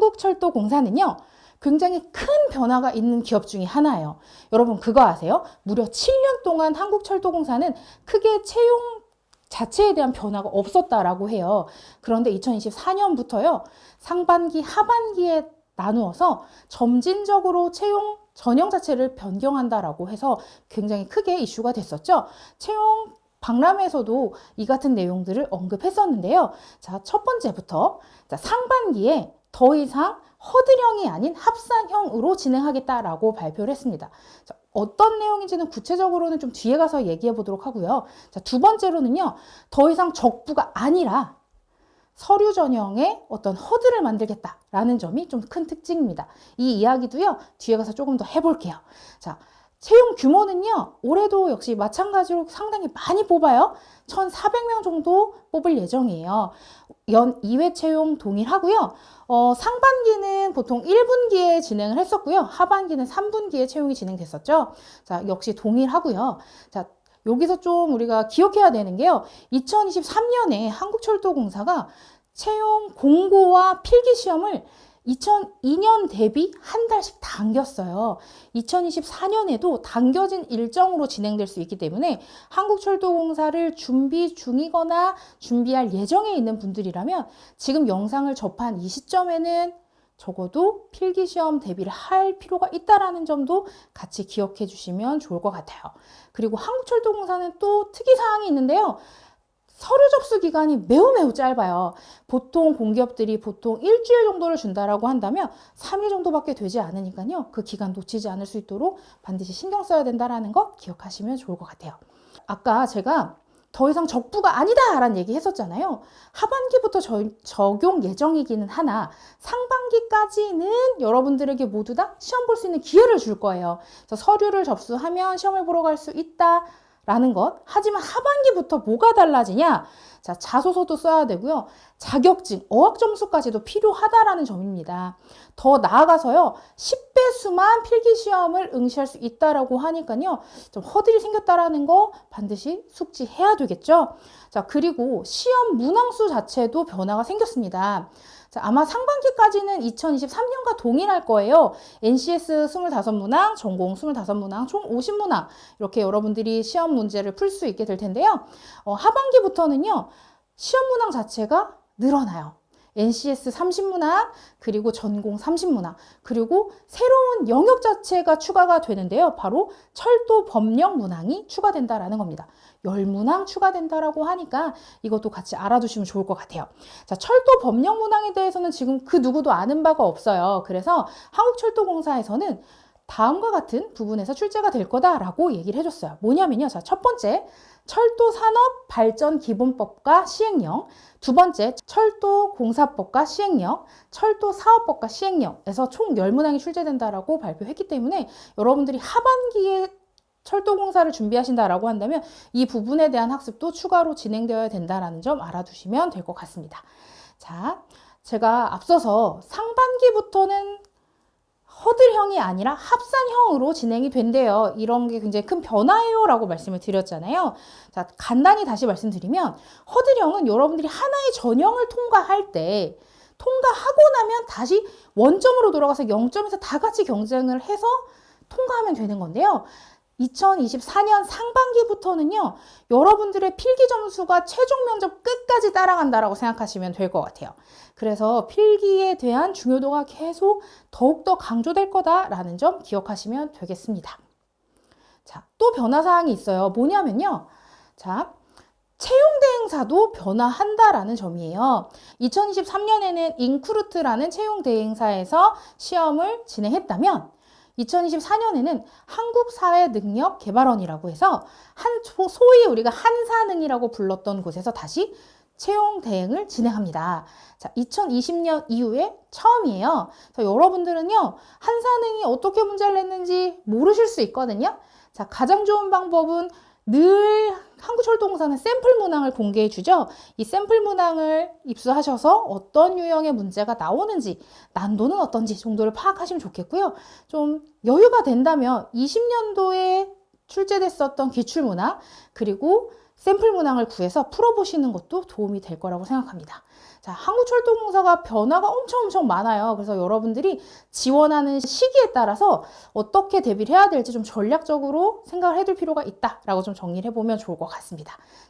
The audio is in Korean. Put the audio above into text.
한국철도공사는요, 굉장히 큰 변화가 있는 기업 중에 하나예요. 여러분 그거 아세요? 무려 7년 동안 한국철도공사는 크게 채용 자체에 대한 변화가 없었다라고 해요. 그런데 2024년부터요, 상반기, 하반기에 나누어서 점진적으로 채용 전형 자체를 변경한다라고 해서 굉장히 크게 이슈가 됐었죠. 채용 박람회에서도 이 같은 내용들을 언급했었는데요. 자, 첫 번째부터, 자, 상반기에 더 이상 허들형이 아닌 합산형으로 진행하겠다라고 발표를 했습니다. 자, 어떤 내용인지는 구체적으로는 좀 뒤에 가서 얘기해 보도록 하고요. 자, 두 번째로는요, 더 이상 적부가 아니라 서류 전형의 어떤 허들을 만들겠다라는 점이 좀 큰 특징입니다. 이 이야기도요, 뒤에 가서 조금 더 해볼게요. 자, 채용 규모는요, 올해도 역시 마찬가지로 상당히 많이 뽑아요. 1,400명 정도 뽑을 예정이에요. 연 2회 채용 동일하고요. 상반기는 보통 1분기에 진행을 했었고요. 하반기는 3분기에 채용이 진행됐었죠. 자, 역시 동일하고요. 자, 여기서 좀 우리가 기억해야 되는 게요. 2023년에 한국철도공사가 채용 공고와 필기시험을 2002년 대비 한 달씩 당겼어요. 2024년에도 당겨진 일정으로 진행될 수 있기 때문에 한국철도공사를 준비 중이거나 준비할 예정에 있는 분들이라면 지금 영상을 접한 이 시점에는 적어도 필기시험 대비를 할 필요가 있다는 점도 같이 기억해 주시면 좋을 것 같아요. 그리고 한국철도공사는 또 특이사항이 있는데요. 서류 접수 기간이 매우 짧아요. 보통 공기업들이 보통 일주일 정도를 준다라고 한다면 3일 정도밖에 되지 않으니까요. 그 기간 놓치지 않을 수 있도록 반드시 신경 써야 된다는 거 기억하시면 좋을 것 같아요. 아까 제가 더 이상 적부가 아니다 라는 얘기 했었잖아요. 하반기부터 적용 예정이기는 하나 상반기까지는 여러분들에게 모두 다 시험 볼 수 있는 기회를 줄 거예요. 그래서 서류를 접수하면 시험을 보러 갈 수 있다 라는 것. 하지만 하반기부터 뭐가 달라지냐? 자, 자소서도 써야 되고요. 자격증, 어학 점수까지도 필요하다라는 점입니다. 더 나아가서요. 10배수만 필기시험을 응시할 수 있다라고 하니까요. 좀 허들이 생겼다라는 거 반드시 숙지해야 되겠죠. 자, 그리고 시험 문항수 자체도 변화가 생겼습니다. 자, 아마 상반기까지는 2023년과 동일할 거예요. NCS 25문항, 전공 25문항, 총 50문항 이렇게 여러분들이 시험 문제를 풀 수 있게 될 텐데요. 하반기부터는요. 시험 문항 자체가 늘어나요. NCS 30문항, 그리고 전공 30문항, 그리고 새로운 영역 자체가 추가가 되는데요. 바로 철도 법령 문항이 추가된다라는 겁니다. 10문항 추가된다라고 하니까 이것도 같이 알아두시면 좋을 것 같아요. 자, 철도 법령 문항에 대해서는 지금 그 누구도 아는 바가 없어요. 그래서 한국철도공사에서는 다음과 같은 부분에서 출제가 될 거다라고 얘기를 해줬어요. 뭐냐면요. 자, 첫 번째, 철도산업발전기본법과 시행령, 두 번째, 철도공사법과 시행령, 철도사업법과 시행령에서 총 10문항이 출제된다라고 발표했기 때문에 여러분들이 하반기에 철도공사를 준비하신다라고 한다면 이 부분에 대한 학습도 추가로 진행되어야 된다는 점 알아두시면 될 것 같습니다. 자, 제가 앞서서 상반기부터는 허들형이 아니라 합산형으로 진행이 된대요. 이런 게 굉장히 큰 변화예요 라고 말씀을 드렸잖아요. 자, 간단히 다시 말씀드리면 허들형은 여러분들이 하나의 전형을 통과할 때 통과하고 나면 다시 원점으로 돌아가서 0점에서 다 같이 경쟁을 해서 통과하면 되는 건데요. 2024년 상반기부터는요, 여러분들의 필기 점수가 최종 면접 끝까지 따라간다라고 생각하시면 될 것 같아요. 그래서 필기에 대한 중요도가 계속 더욱더 강조될 거다라는 점 기억하시면 되겠습니다. 자, 또 변화사항이 있어요. 뭐냐면요. 자, 채용 대행사도 변화한다라는 점이에요. 2023년에는 인크루트라는 채용 대행사에서 시험을 진행했다면 2024년에는 한국사회능력개발원이라고 해서 소위 우리가 한사능이라고 불렀던 곳에서 다시 채용 대행을 진행합니다. 자, 2020년 이후에 처음이에요. 그래서 여러분들은요, 한사능이 어떻게 문제를 냈는지 모르실 수 있거든요. 자, 가장 좋은 방법은 늘 한국철도공사는 샘플 문항을 공개해 주죠. 이 샘플 문항을 입수하셔서 어떤 유형의 문제가 나오는지, 난도는 어떤지 정도를 파악하시면 좋겠고요. 좀 여유가 된다면 20년도에 출제됐었던 기출문항, 그리고 샘플 문항을 구해서 풀어보시는 것도 도움이 될 거라고 생각합니다. 자, 한국철도공사가 변화가 엄청 많아요. 그래서 여러분들이 지원하는 시기에 따라서 어떻게 대비를 해야 될지 좀 전략적으로 생각을 해둘 필요가 있다라고 좀 정리를 해보면 좋을 것 같습니다.